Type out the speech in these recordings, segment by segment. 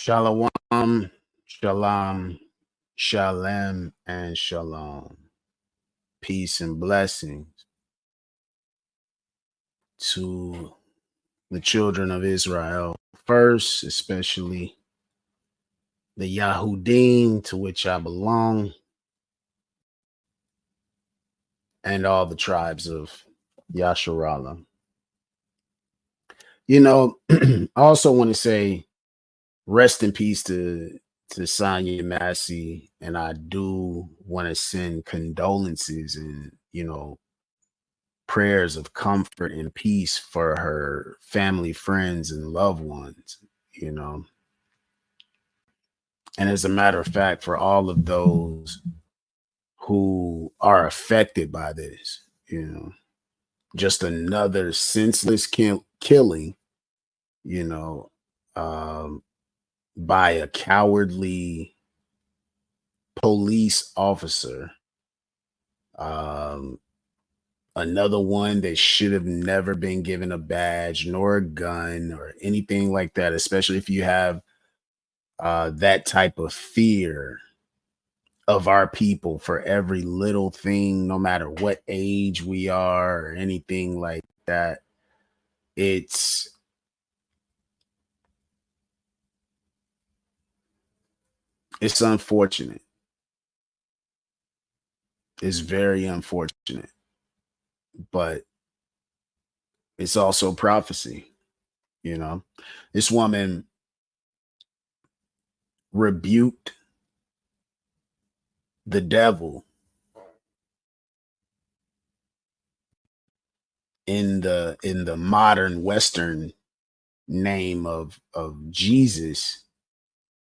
Shalom, shalom, shalem, and shalom. Peace and blessings to the children of Israel first, especially the Yahudim to which I belong, and all the tribes of Yasharala. You know, I also want to say rest in peace to Sonya Massey, and I do want to send condolences and, prayers of comfort and peace for her family, friends, and loved ones, And as a matter of fact, for all of those who are affected by this, just another senseless killing, you know, um, by a cowardly police officer. Another one that should have never been given a badge nor a gun or anything like that, especially if you have that type of fear of our people for every little thing, no matter what age we are or anything like that. It's unfortunate. It's very unfortunate, but it's also prophecy. This woman rebuked the devil in the modern Western name of Jesus,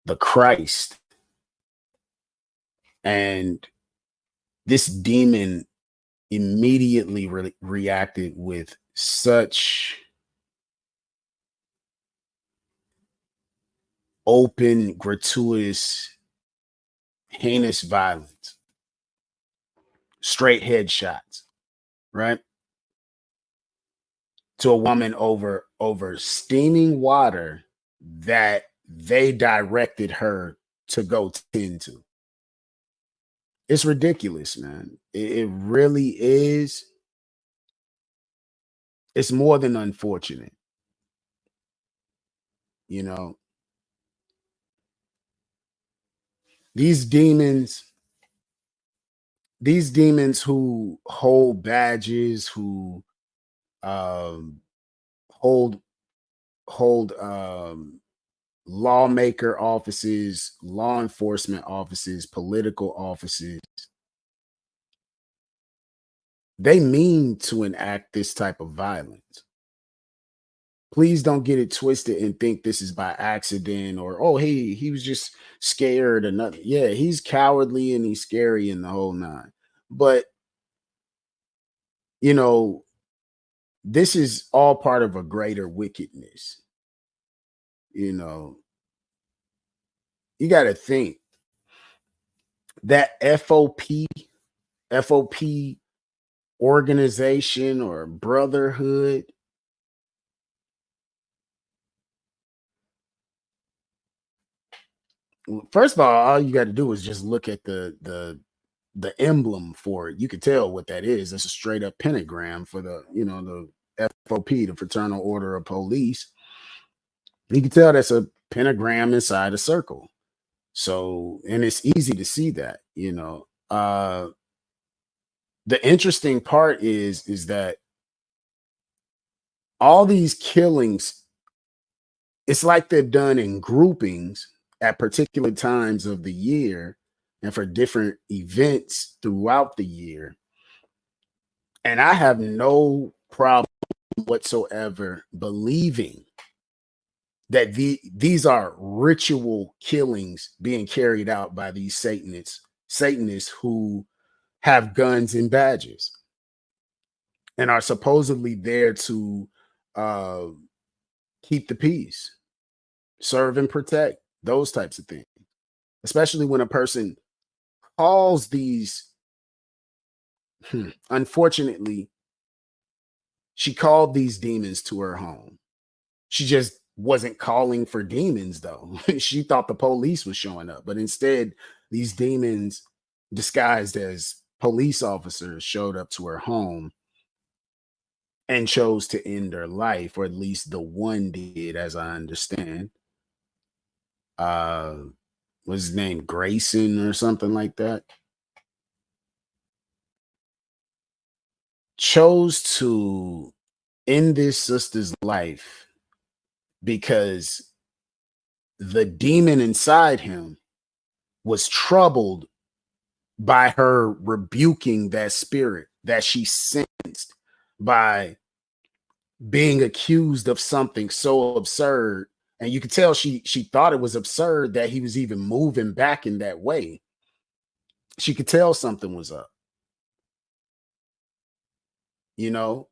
the Christ. And this demon immediately reacted with such open, gratuitous, heinous violence, straight headshots, right? To a woman over steaming water that they directed her to go tend to. It's ridiculous, man. It really is. It's more than unfortunate. These demons who hold badges, who hold lawmaker offices, law enforcement offices, political offices, they mean to enact this type of violence. Please don't get it twisted and think this is by accident or, oh, hey, he was just scared or nothing. Yeah, he's cowardly and he's scary in the whole nine. But, this is all part of a greater wickedness. You got to think that FOP organization or brotherhood, first of all you got to do is just look at the emblem for it. You could tell what that is. That's a straight up pentagram for the FOP, the Fraternal Order of Police. You can tell that's a pentagram inside a circle. So, and it's easy to see that. The interesting part is that all these killings, it's like they're done in groupings at particular times of the year and for different events throughout the year. And I have no problem whatsoever believing that these are ritual killings being carried out by these Satanists who have guns and badges and are supposedly there to keep the peace, serve and protect, those types of things. Especially when a person calls these, unfortunately, she called these demons to her home. She just wasn't calling for demons, though. She thought the police was showing up, but instead, these demons disguised as police officers showed up to her home and chose to end her life, or at least the one did, as I understand. Was his name Grayson or something like that? Chose to end this sister's life because the demon inside him was troubled by her rebuking that spirit that she sensed by being accused of something so absurd. And you could tell she thought it was absurd that he was even moving back in that way. She could tell something was up, you know.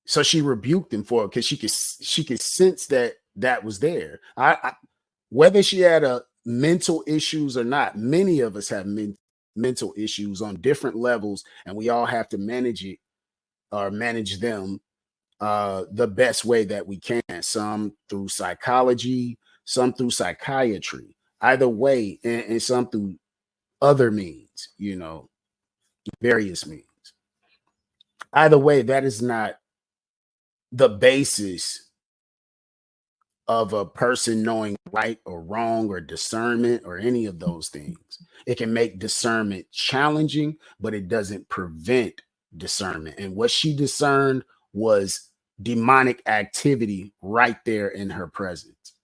So she rebuked him for it because she could sense that that was there. Whether she had a mental issues or not, many of us have mental issues on different levels, and we all have to manage it or manage them the best way that we can. Some through psychology, some through psychiatry. Either way, and some through other means, you know, various means. Either way, that is not the basis of a person knowing right or wrong or discernment or any of those things. It can make discernment challenging, but it doesn't prevent discernment. And what she discerned was demonic activity right there in her presence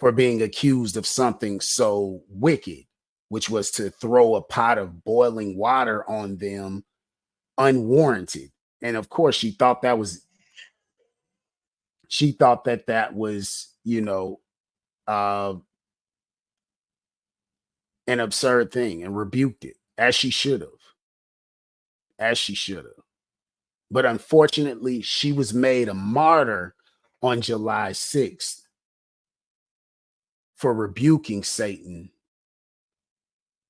for being accused of something so wicked, which was to throw a pot of boiling water on them unwarranted. And of course, she thought that was, you know, uh, an absurd thing, and rebuked it as she should have, as she should have. But unfortunately, she was made a martyr on July 6th for rebuking Satan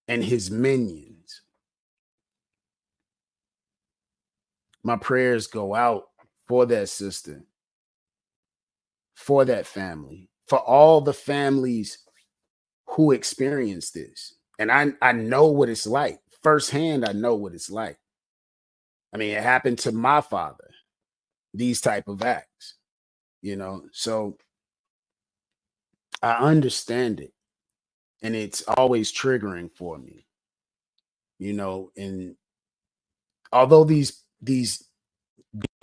and his minions. My prayers go out for that sister, for that family, for all the families who experienced this. And I know what it's like. Firsthand, I know what it's like. I mean, it happened to my father, these type of acts, you know. So I understand it. And it's always triggering for me, you know. And although these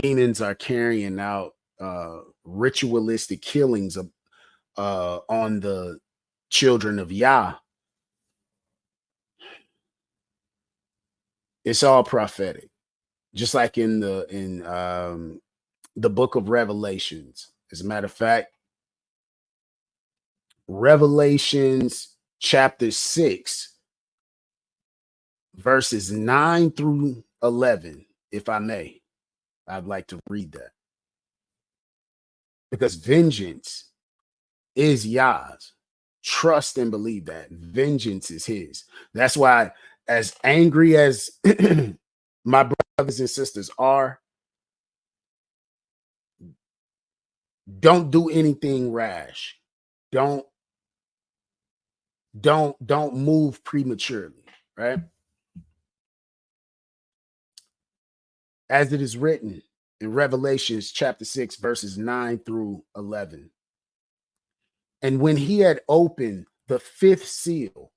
demons are carrying out ritualistic killings of on the children of Yah, it's all prophetic. Just like in the book of Revelations. As a matter of fact, Revelations chapter 6, verses 9 through 11, if I may, I'd like to read that. Because vengeance is Yah's. Trust and believe that. Vengeance is his. That's why, as angry as my brothers and sisters are, don't do anything rash. Don't move prematurely, right? As it is written in Revelations chapter 6, verses 9 through 11. And when he had opened the fifth seal,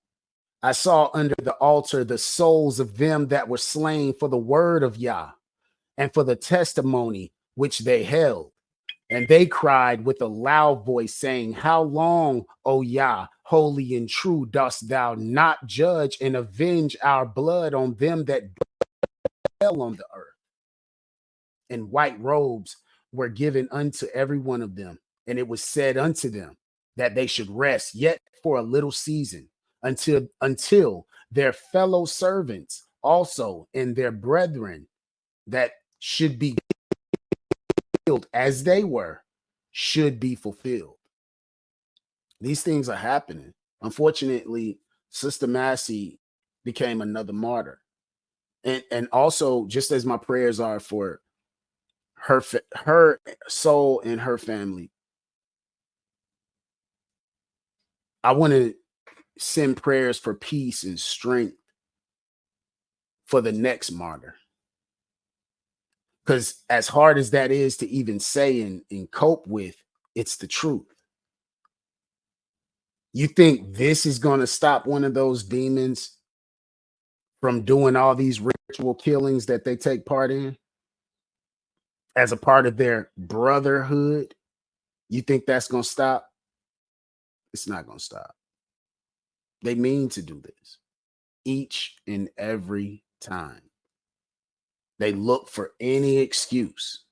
I saw under the altar the souls of them that were slain for the word of Yah and for the testimony which they held. And they cried with a loud voice, saying, How long, O Yah, holy and true, dost thou not judge and avenge our blood on them that dwell on the earth? And white robes were given unto every one of them. And it was said unto them that they should rest yet for a little season until their fellow servants also and their brethren that should be killed as they were should be fulfilled. These things are happening. Unfortunately, Sister Massey became another martyr. And also, just as my prayers are for her soul and her family, I want to send prayers for peace and strength for the next martyr. Because as hard as that is to even say and cope with, it's the truth. You think this is going to stop one of those demons from doing all these ritual killings that they take part in as a part of their brotherhood? You think that's going to stop? It's not going to stop. They mean to do this each and every time. They look for any excuse.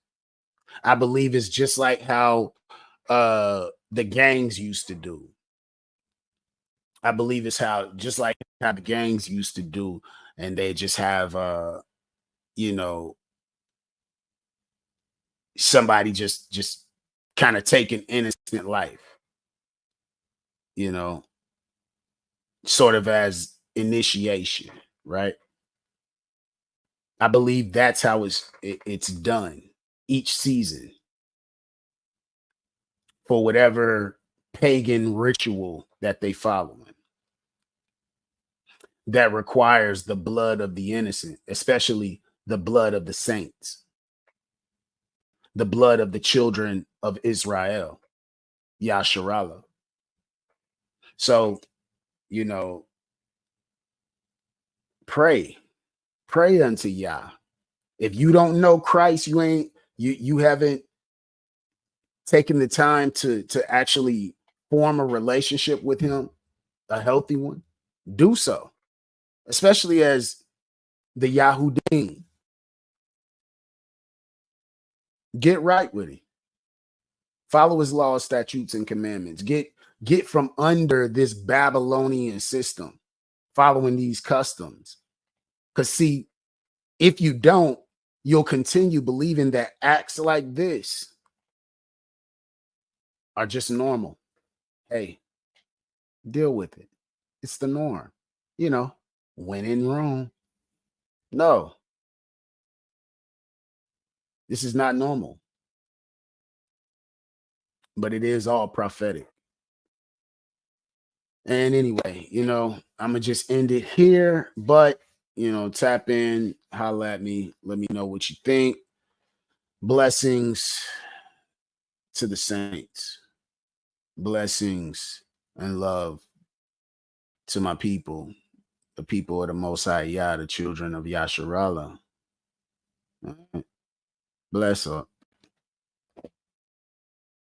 I believe it's just like how the gangs used to do. I believe it's how just like how the gangs used to do, and they just have you know, somebody just kind of take an innocent life, you know, sort of as initiation, right? I believe that's how it's done each season for whatever pagan ritual that they following that requires the blood of the innocent, especially the blood of the saints, the blood of the children of Israel, Yasharala. So, you know, pray, pray unto Yah. If you don't know Christ, you haven't taken the time to actually form a relationship with him, a healthy one, do so. Especially as the Yahudim. Get right with him. Follow his laws, statutes, and commandments. Get from under this Babylonian system, following these customs. Because see, if you don't, you'll continue believing that acts like this are just normal. Hey, deal with it. It's the norm. You know, when in Rome. No, this is not normal. But it is all prophetic. And anyway, you know, I'm gonna just end it here. But you know, tap in, holla at me, let me know what you think. Blessings to the saints, blessings and love to my people, the people of the Most High YAH, the children of Yasharala. Bless up.